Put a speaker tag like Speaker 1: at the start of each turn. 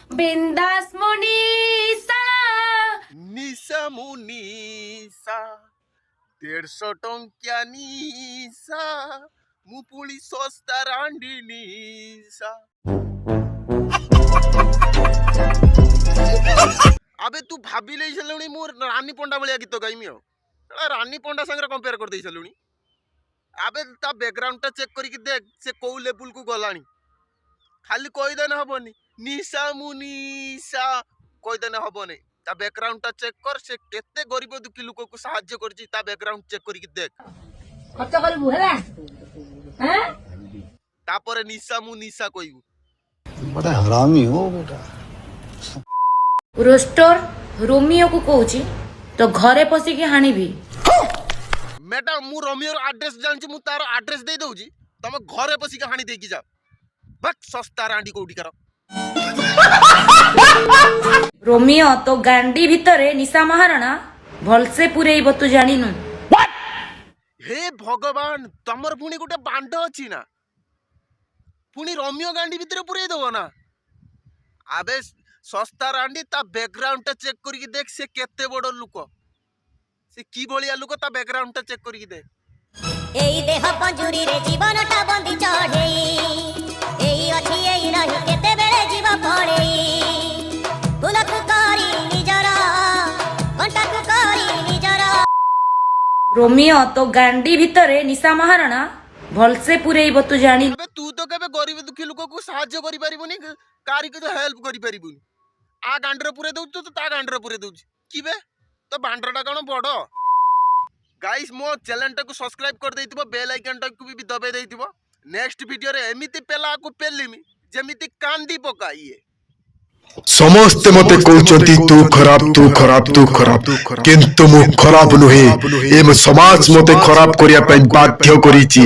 Speaker 1: बिंदास मुनीसा
Speaker 2: निशा मुनीसा 150 टंकिया निशा मु पुली सस्ता रांडी निशा। अबे तू भाभी ले चलुनी मु रानी पंडा भलिया गीत गाइमी हो रानी पंडा संगे कंपेयर कर दे चलुनी। अबे ता बैकग्राउंड टा चेक करके देख से को लेवल को गलानी खाली कोई देना हबनी निशा मुनीसा कोई देना हबनी ता बैकग्राउंड टा चेक कर से केते गरीब दुखी लोक को सहाय्य करची ता बैकग्राउंड चेक करके देख
Speaker 1: खर्च करबु हैला हैं
Speaker 2: तापर निशा मुनीसा कहबू।
Speaker 3: बड़ा हरामी हो बेटा।
Speaker 1: रोस्टर रोमियो को कहूची तो घरे पसी के हानिबी।
Speaker 2: मैडम मु रोमियो एड्रेस जानची मु तार एड्रेस दे दउजी तमे घरे पसी के हानि देकी जा बक सस्ता रांडी कोठी कर।
Speaker 1: रोमियो तो गांडी भितरे निशा महाराणा भलसे पुरेइब तू जानिनु।
Speaker 2: हे भगवान तमर पुणी गोटे बांड अछि ना पुणी रोमियो गांडी भितर पुरे दबो ना। आबे सस्ता रांडी ता बैकग्राउंड टा चेक करके देख से केते बड़ लुक से की भलिया लुक ता बैकग्राउंड टा चेक करके देख।
Speaker 4: एई देह पंजुरी रे जीवनटा बंदी चढ़ेई एई अछि एई रही केते बेले जीव पड़ेई फुलकु करी निजर घंटाकु करी निजर।
Speaker 1: रोमियो तो गांडी भितरे निशा महाराणा भलसे पुरेइब तू जानिनु।
Speaker 2: अबे तू तो केबे गरीब दुखी लोक को सहाय्य करि परिबुनी कारी के तो हेल्प करि परिबुनी आ गांडरे पुरे दउ तो ता गांडरे पुरे दउ किबे तो बांडरटा कोन बड़। गाइस मो चैनल टा को सब्सक्राइब कर देइतिबो बेल आइकन टा को भी दबे देइतिबो नेक्स्ट वीडियो रे एमिति पेला को पेलिमी जेमिति कांदी पकाइए।
Speaker 5: समस्ते मते कहउचंती तू खराब तू खराब तू खराब किंतु मु खराब नुहे एम समाज मते खराब करिया पई बाध्य करिछि।